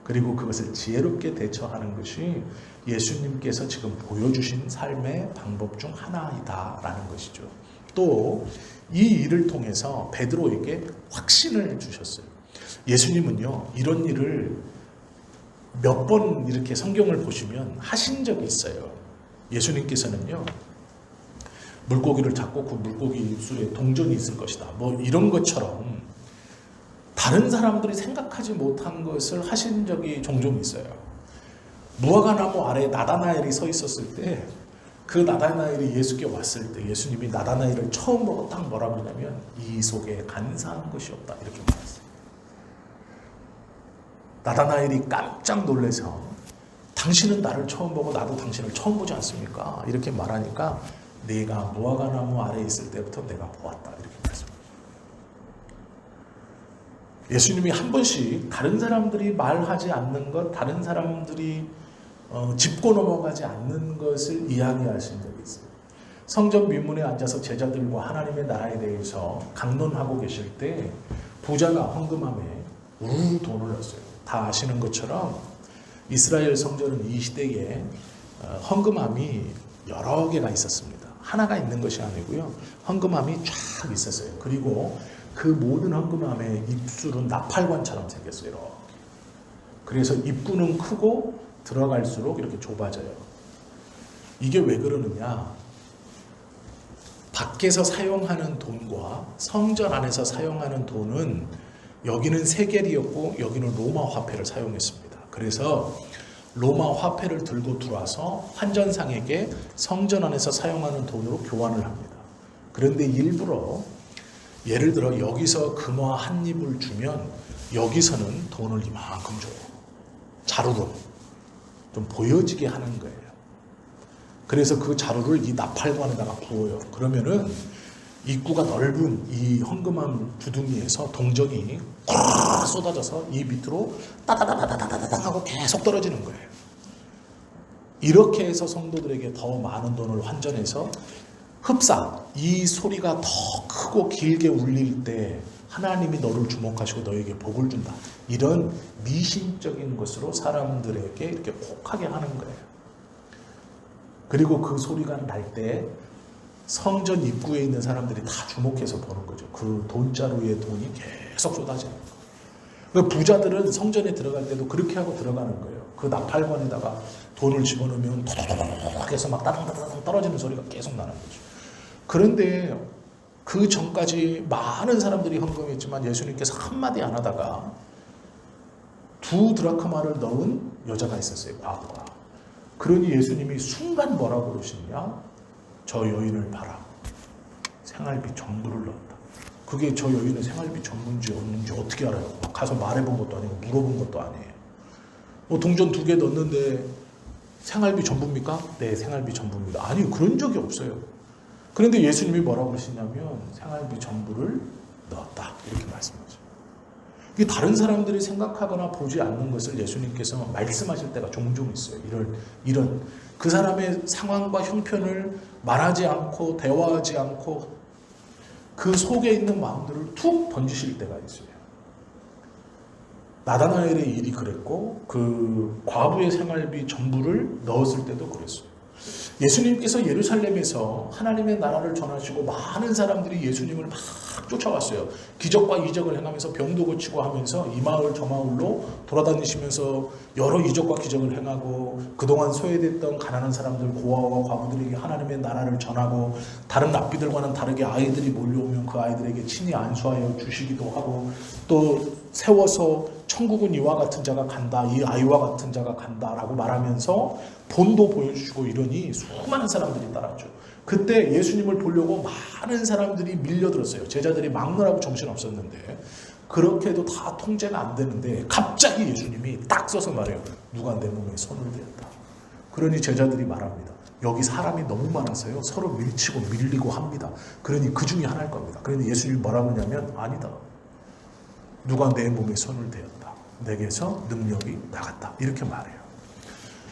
그리고 그것을 지혜롭게 대처하는 것이 예수님께서 지금 보여주신 삶의 방법 중 하나이다라는 것이죠. 또 이 일을 통해서 베드로에게 확신을 주셨어요. 예수님은요, 이런 일을 몇 번 이렇게 성경을 보시면 하신 적이 있어요. 예수님께서는요, 물고기를 잡고 그 물고기 입술에 동전이 있을 것이다, 뭐 이런 것처럼 다른 사람들이 생각하지 못한 것을 하신 적이 종종 있어요. 무화과나무 아래에 나다나엘이 서 있었을 때, 그 나다나엘이 예수께 왔을 때 예수님이 나다나엘을 처음 보고 딱 뭐라고 하냐면 이 속에 간사한 것이 없다, 이렇게 말했어요. 나다나엘이 깜짝 놀라서 당신은 나를 처음 보고 나도 당신을 처음 보지 않습니까? 이렇게 말하니까 내가 무화과나무 아래에 있을 때부터 내가 보았다, 이렇게 말했습니다. 예수님이 한 번씩 다른 사람들이 말하지 않는 것, 다른 사람들이 짚고 넘어가지 않는 것을 이야기하신 적이 있어요. 성전 민문에 앉아서 제자들과 하나님의 나라에 대해서 강론하고 계실 때 부자가 헌금함에 우르르 돈을 넣었어요. 다 아시는 것처럼 이스라엘 성전은 이 시대에 헌금함이 여러 개가 있었습니다. 하나가 있는 것이 아니고요, 헌금함이 쫙 있었어요. 그리고 그 모든 헌금함의 입술은 나팔관처럼 생겼어요. 이렇게. 그래서 입구는 크고 들어갈수록 이렇게 좁아져요. 이게 왜 그러느냐? 밖에서 사용하는 돈과 성전 안에서 사용하는 돈은 여기는 세겔이었고 여기는 로마 화폐를 사용했습니다. 그래서 로마 화폐를 들고 들어와서 환전상에게 성전 안에서 사용하는 돈으로 교환을 합니다. 그런데 일부러 예를 들어 여기서 금화 한 입을 주면 여기서는 돈을 이만큼 줘요. 자루로 좀 보여지게 하는 거예요. 그래서 그 자루를 이 나팔관에다가 부어요. 그러면은 입구가 넓은 이 헌금함 주둥이에서 동전이 꽉 쏟아져서 이 밑으로 따다다다다다당 하고 계속 떨어지는 거예요. 이렇게 해서 성도들에게 더 많은 돈을 환전해서 흡사, 이 소리가 더 크고 길게 울릴 때 하나님이 너를 주목하시고 너에게 복을 준다, 이런 미신적인 것으로 사람들에게 이렇게 혹하게 하는 거예요. 그리고 그 소리가 날 때 성전 입구에 있는 사람들이 다 주목해서 보는 거죠. 그 돈자루에 돈이 계속 쏟아지는 거예요. 부자들은 성전에 들어갈 때도 그렇게 하고 들어가는 거예요. 그 나팔관에다가 돈을 집어넣으면 토독토독 해서 막 따당따당 떨어지는 소리가 계속 나는 거죠. 그런데 그 전까지 많은 사람들이 헌금했지만 예수님께서 한마디 안 하다가 2 드라크마를 넣은 여자가 있었어요. 과부가. 그러니 예수님이 순간 뭐라고 그러시냐? 저 여인을 봐라. 생활비 전부를 넣었다. 그게 저 여인의 생활비 전부인지 없는지 어떻게 알아요? 가서 말해본 것도 아니고 물어본 것도 아니에요. 동전 2개 넣었는데 생활비 전부입니까? 네, 생활비 전부입니다. 아니, 그런 적이 없어요. 그런데 예수님이 뭐라고 그러시냐면 생활비 전부를 넣었다, 이렇게 말씀하죠. 이게 다른 사람들이 생각하거나 보지 않는 것을 예수님께서 말씀하실 때가 종종 있어요. 이런 그 사람의 상황과 형편을 말하지 않고 대화하지 않고 그 속에 있는 마음들을 툭 던지실 때가 있어요. 나다나엘의 일이 그랬고 그 과부의 생활비 전부를 넣었을 때도 그랬어요. 예수님께서 예루살렘에서 하나님의 나라를 전하시고 많은 사람들이 예수님을 막 쫓아왔어요. 기적과 이적을 행하면서 병도 고치고 하면서 이 마을 저 마을로 돌아다니시면서 여러 이적과 기적을 행하고 그동안 소외됐던 가난한 사람들, 고아와 과부들에게 하나님의 나라를 전하고 다른 랍비들과는 다르게 아이들이 몰려오면 그 아이들에게 친히 안수하여 주시기도 하고 또 세워서 천국은 이와 같은 자가 간다, 이 아이와 같은 자가 간다라고 말하면서 본도 보여주시고 이러니 수많은 사람들이 따랐죠. 그때 예수님을 보려고 많은 사람들이 밀려들었어요. 제자들이 막느라고 정신없었는데 그렇게 해도 다 통제가 안 되는데 갑자기 예수님이 딱 써서 말해요. 누가 내 몸에 손을 대었다. 그러니 제자들이 말합니다. 여기 사람이 너무 많아서요. 서로 밀치고 밀리고 합니다. 그러니 그 중에 하나일 겁니다. 그러니 예수님이 뭐라고 하냐면 아니다. 누가 내 몸에 손을 대었다. 내게서 능력이 나갔다. 이렇게 말해요.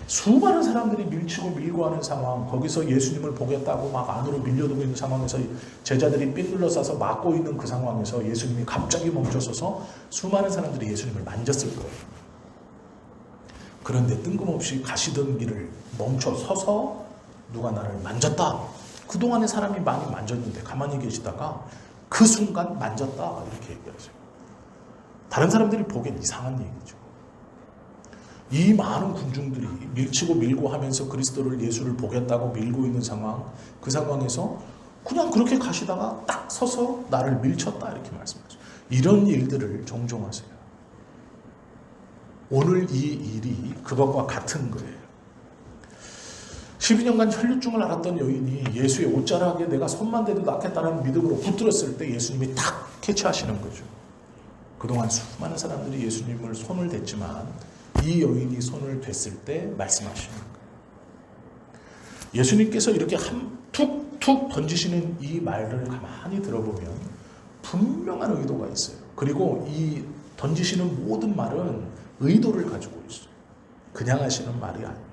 수많은 사람들이 밀치고 밀고 하는 상황, 거기서 예수님을 보겠다고 막 안으로 밀려들고 있는 상황에서 제자들이 삥둘러 싸서 막고 있는 그 상황에서 예수님이 갑자기 멈춰서서 수많은 사람들이 예수님을 만졌을 거예요. 그런데 뜬금없이 가시던 길을 멈춰 서서 누가 나를 만졌다. 그동안에 사람이 많이 만졌는데 가만히 계시다가 그 순간 만졌다 이렇게 얘기하세요. 다른 사람들이 보기엔 이상한 얘기죠. 이 많은 군중들이 밀치고 밀고 하면서 그리스도를 예수를 보겠다고 밀고 있는 상황, 그 상황에서 그냥 그렇게 가시다가 딱 서서 나를 밀쳤다 이렇게 말씀하죠. 이런 일들을 종종 하세요. 오늘 이 일이 그것과 같은 거예요. 12년간 혈류증을 앓았던 여인이 예수의 옷자락에 내가 손만 대도 낫겠다는 믿음으로 붙들었을 때 예수님이 탁 캐치하시는 거죠. 그동안 수많은 사람들이 예수님을 손을 댔지만 이 여인이 손을 댔을 때 말씀하시는 거예요. 예수님께서 이렇게 툭툭 던지시는 이 말을 가만히 들어보면 분명한 의도가 있어요. 그리고 이 던지시는 모든 말은 의도를 가지고 있어요. 그냥 하시는 말이 아니에요.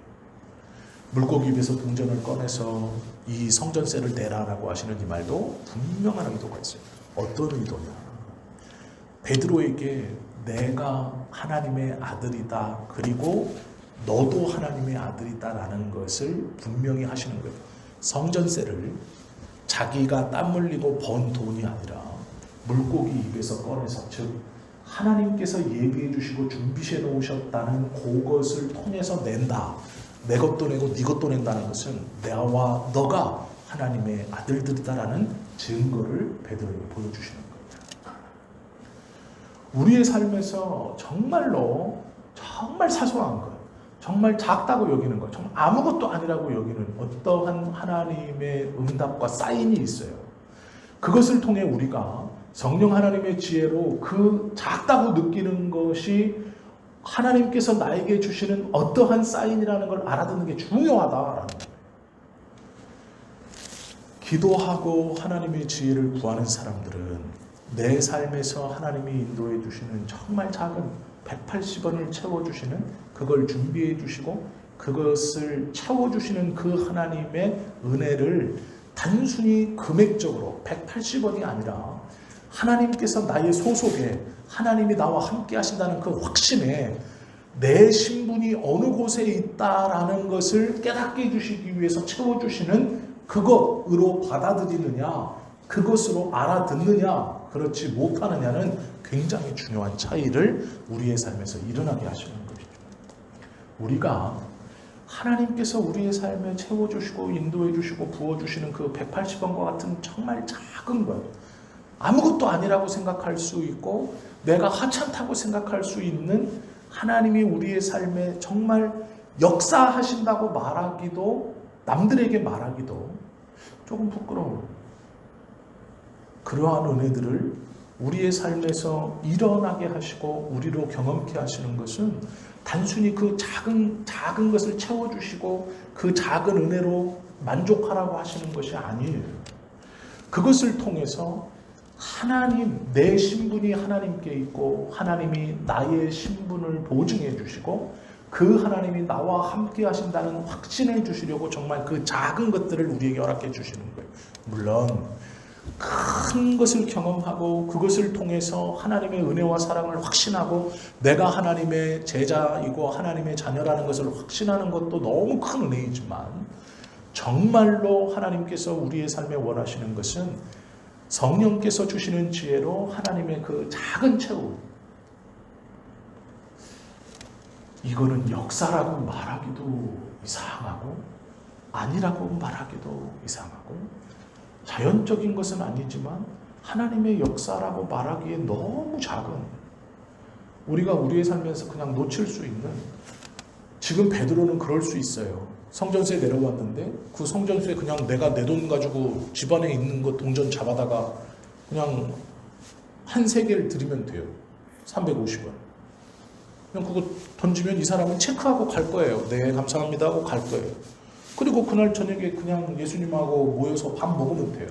물고기 입에서 동전을 꺼내서 이 성전세를 내라라고 하시는 이 말도 분명한 의도가 있어요. 어떤 의도냐? 베드로에게 내가 하나님의 아들이다. 그리고 너도 하나님의 아들이다라는 것을 분명히 하시는 거예요. 성전세를 자기가 땀 흘리고 번 돈이 아니라 물고기 입에서 꺼내서, 즉 하나님께서 예비해 주시고 준비해 놓으셨다는 그것을 통해서 낸다. 내 것도 내고 네 것도 낸다는 것은 나와 너가 하나님의 아들들이다라는 증거를 베드로에게 보여주시는 겁니다. 우리의 삶에서 정말로 정말 사소한 것, 정말 작다고 여기는 것, 정말 아무것도 아니라고 여기는 어떠한 하나님의 응답과 사인이 있어요. 그것을 통해 우리가 성령 하나님의 지혜로 그 작다고 느끼는 것이 하나님께서 나에게 주시는 어떠한 사인이라는 걸 알아듣는 게 중요하다라는 거예요. 기도하고 하나님의 지혜를 구하는 사람들은 내 삶에서 하나님이 인도해 주시는 정말 작은 180원을 채워주시는, 그걸 준비해 주시고 그것을 채워주시는 그 하나님의 은혜를 단순히 금액적으로 180원이 아니라 하나님께서 나의 소속에, 하나님이 나와 함께 하신다는 그 확신에 내 신분이 어느 곳에 있다라는 것을 깨닫게 해주시기 위해서 채워주시는 그것으로 받아들이느냐, 그것으로 알아듣느냐, 그렇지 못하느냐는 굉장히 중요한 차이를 우리의 삶에서 일어나게 하시는 것이죠. 우리가 하나님께서 우리의 삶에 채워주시고 인도해주시고 부어주시는 그 180원과 같은 정말 작은 것, 아무것도 아니라고 생각할 수 있고 내가 하찮다고 생각할 수 있는 하나님이 우리의 삶에 정말 역사하신다고 말하기도, 남들에게 말하기도 조금 부끄러워. 그러한 은혜들을 우리의 삶에서 일어나게 하시고 우리로 경험케 하시는 것은 단순히 그 작은 것을 채워주시고 그 작은 은혜로 만족하라고 하시는 것이 아니에요. 그것을 통해서 하나님, 내 신분이 하나님께 있고 하나님이 나의 신분을 보증해 주시고 그 하나님이 나와 함께 하신다는 확신을 주시려고 정말 그 작은 것들을 우리에게 허락해 주시는 거예요. 물론 큰 것을 경험하고 그것을 통해서 하나님의 은혜와 사랑을 확신하고 내가 하나님의 제자이고 하나님의 자녀라는 것을 확신하는 것도 너무 큰 은혜이지만, 정말로 하나님께서 우리의 삶에 원하시는 것은 성령께서 주시는 지혜로 하나님의 그 작은 채움, 이거는 역사라고 말하기도 이상하고 아니라고 말하기도 이상하고 자연적인 것은 아니지만 하나님의 역사라고 말하기에 너무 작은, 우리가 우리의 삶에서 그냥 놓칠 수 있는, 지금 베드로는 그럴 수 있어요. 성전세에 내려왔는데 그 성전세에 그냥 내가 내 돈 가지고 집안에 있는 거 동전 잡아다가 그냥 한 세 개를 드리면 돼요. 350원. 그냥 그거 던지면 이 사람은 체크하고 갈 거예요. 네, 감사합니다 하고 갈 거예요. 그리고 그날 저녁에 그냥 예수님하고 모여서 밥 먹으면 돼요.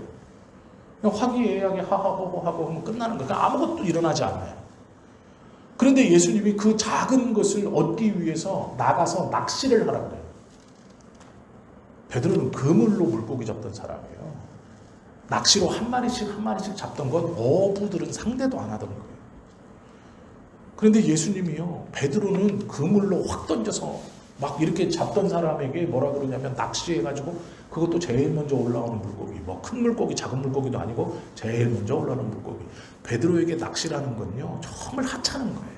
그냥 화기애애하게 하하호호 하고 하면 끝나는 거예요. 그냥 아무것도 일어나지 않아요. 그런데 예수님이 그 작은 것을 얻기 위해서 나가서 낚시를 하라고 그래요. 베드로는 그물로 물고기 잡던 사람이에요. 낚시로 한 마리씩 잡던 건 어부들은 상대도 안 하던 거예요. 그런데 예수님이요, 베드로는 그물로 확 던져서 막 이렇게 잡던 사람에게 뭐라 그러냐면 낚시해가지고 그것도 제일 먼저 올라오는 물고기, 뭐 큰 물고기 작은 물고기도 아니고 제일 먼저 올라오는 물고기. 베드로에게 낚시라는 건요 정말 하찮은 거예요.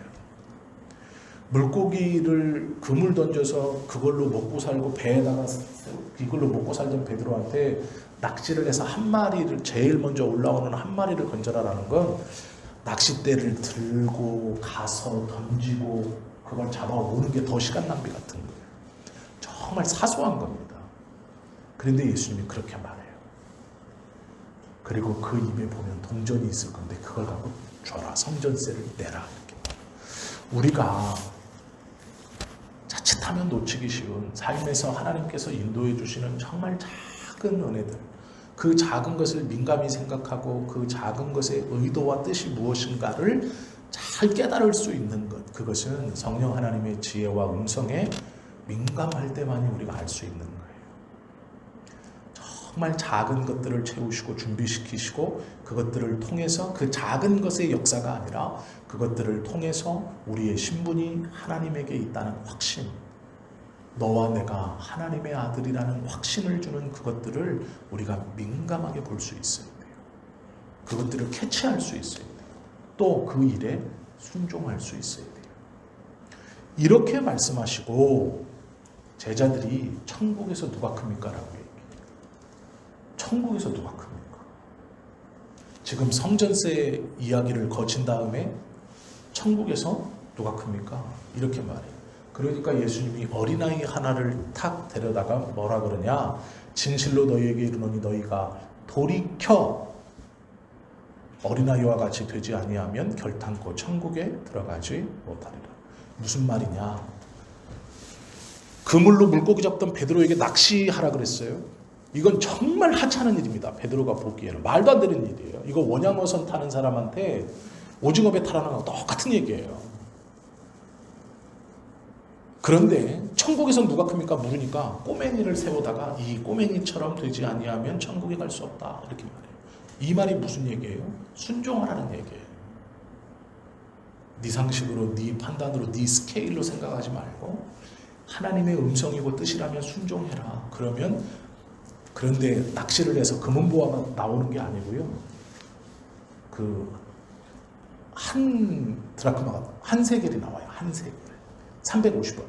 물고기를 그물 던져서 그걸로 먹고 살고 배에다가 이걸로 먹고 살던 베드로한테 낚시를 해서 한 마리를 제일 먼저 올라오는 한 마리를 건져라라는 건 낚싯대를 들고 가서 던지고 그걸 잡아오는 게 더 시간 낭비 같은 거예요. 정말 사소한 겁니다. 그런데 예수님이 그렇게 말해요. 그리고 그 입에 보면 동전이 있을 건데 그걸 갖고 줘라. 성전세를 내라. 이렇게. 우리가 자칫하면 놓치기 쉬운 삶에서 하나님께서 인도해 주시는 정말 작은 은혜들, 그 작은 것을 민감히 생각하고 그 작은 것의 의도와 뜻이 무엇인가를 잘 깨달을 수 있는 것, 그것은 성령 하나님의 지혜와 음성에 민감할 때만이 우리가 알 수 있는 거예요. 정말 작은 것들을 채우시고 준비시키시고 그것들을 통해서 그 작은 것의 역사가 아니라 그것들을 통해서 우리의 신분이 하나님에게 있다는 확신, 너와 내가 하나님의 아들이라는 확신을 주는 그것들을 우리가 민감하게 볼 수 있어야 돼요. 그것들을 캐치할 수 있어야 돼요. 또 그 일에 순종할 수 있어야 돼요. 이렇게 말씀하시고 제자들이 천국에서 누가 큽니까? 라고 얘기해요. 천국에서 누가 큽니까? 지금 성전세 이야기를 거친 다음에 천국에서 누가 큽니까? 이렇게 말해요. 그러니까 예수님이 어린아이 하나를 탁 데려다가 뭐라 그러냐? 진실로 너희에게 이르노니 너희가 돌이켜 어린아이와 같이 되지 아니하면 결탄코 천국에 들어가지 못하리라. 무슨 말이냐? 그물로 물고기 잡던 베드로에게 낚시하라 그랬어요. 이건 정말 하찮은 일입니다. 베드로가 보기에는 말도 안 되는 일이에요. 이거 원양어선 타는 사람한테 오징어 배 타라는 거 똑같은 얘기예요. 그런데 천국에선 누가 큽니까? 물으니까 꼬맹이를 세우다가 이 꼬맹이처럼 되지 아니하면 천국에 갈 수 없다. 이렇게 말해요. 이 말이 무슨 얘기예요? 순종하라는 얘기예요. 네 상식으로, 네 판단으로, 네 스케일로 생각하지 말고 하나님의 음성이고 뜻이라면 순종해라. 그런데 낚시를 해서 금은보화가 나오는 게 아니고요. 한 드라크마가 한 세겔이 나와요. 한 세겔. 350원.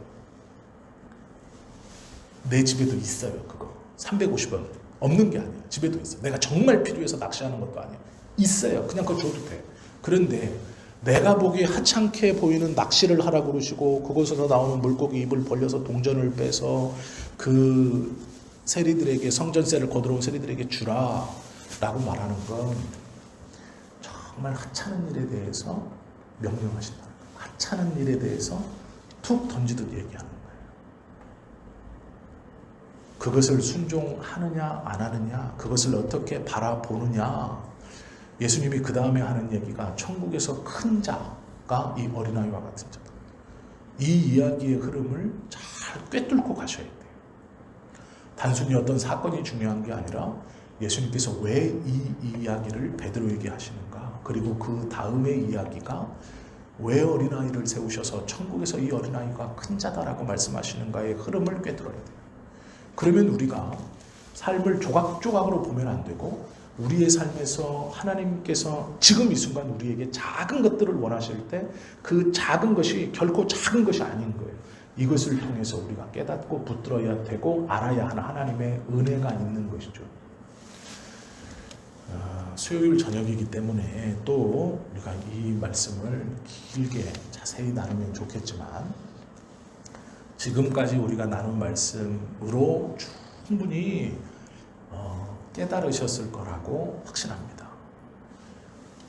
내 집에도 있어요. 그거. 350원. 없는 게 아니에요. 집에도 있어요. 내가 정말 필요해서 낚시하는 것도 아니에요. 있어요. 그냥 그거 줘도 돼. 그런데 내가 보기에 하찮게 보이는 낚시를 하라고 그러시고 그곳에서 나오는 물고기 입을 벌려서 동전을 빼서 그 세리들에게 성전세를 거들어온 세리들에게 주라 라고 말하는 건 정말 하찮은 일에 대해서 명령하신다는 거예요. 하찮은 일에 대해서 툭 던지듯 얘기하는 거예요. 그것을 순종하느냐 안 하느냐, 그것을 어떻게 바라보느냐. 예수님이 그 다음에 하는 얘기가 천국에서 큰 자가 이 어린아이와 같은 자다. 이 이야기의 흐름을 잘 꿰뚫고 가셔야 돼요. 단순히 어떤 사건이 중요한 게 아니라 예수님께서 왜 이 이야기를 베드로에게 하시는가, 그리고 그 다음의 이야기가 왜 어린아이를 세우셔서 천국에서 이 어린아이가 큰 자다라고 말씀하시는가의 흐름을 꿰뚫어야 돼요. 그러면 우리가 삶을 조각조각으로 보면 안 되고 우리의 삶에서 하나님께서 지금 이 순간 우리에게 작은 것들을 원하실 때 그 작은 것이 결코 작은 것이 아닌 거예요. 이것을 통해서 우리가 깨닫고 붙들어야 되고 알아야 하는 하나님의 은혜가 있는 것이죠. 수요일 저녁이기 때문에 또 우리가 이 말씀을 길게 자세히 나누면 좋겠지만 지금까지 우리가 나눈 말씀으로 충분히 깨달으셨을 거라고 확신합니다.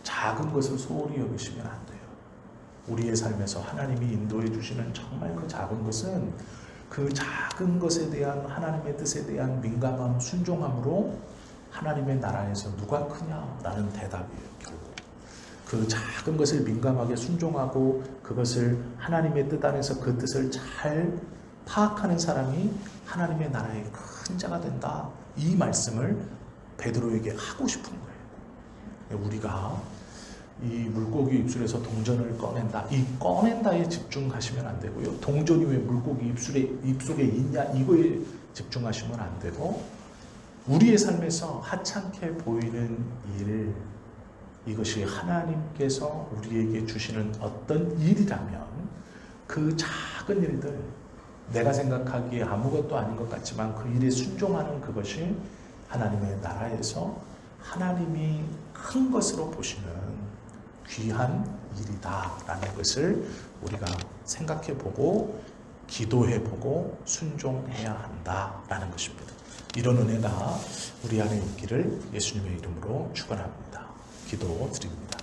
작은 것을 소홀히 여기시면 안 돼요. 우리의 삶에서 하나님이 인도해 주시는 정말 그 작은 것은 그 작은 것에 대한 하나님의 뜻에 대한 민감함, 순종함으로 하나님의 나라에서 누가 크냐라는 대답이에요. 결국 그 작은 것을 민감하게 순종하고 그것을 하나님의 뜻 안에서 그 뜻을 잘 파악하는 사람이 하나님의 나라의 큰 자가 된다. 이 말씀을 베드로에게 하고 싶은 거예요. 우리가 이 물고기 입술에서 동전을 꺼낸다. 이 꺼낸다에 집중하시면 안 되고요. 동전이 왜 물고기 입속에 있냐 이거에 집중하시면 안 되고 우리의 삶에서 하찮게 보이는 일 이것이 하나님께서 우리에게 주시는 어떤 일이라면 그 작은 일들 내가 생각하기에 아무것도 아닌 것 같지만 그 일에 순종하는 그것이 하나님의 나라에서 하나님이 큰 것으로 보시는 귀한 일이다라는 것을 우리가 생각해보고 기도해보고 순종해야 한다라는 것입니다. 이런 은혜가 우리 안에 있기를 예수님의 이름으로 축원합니다. 기도드립니다.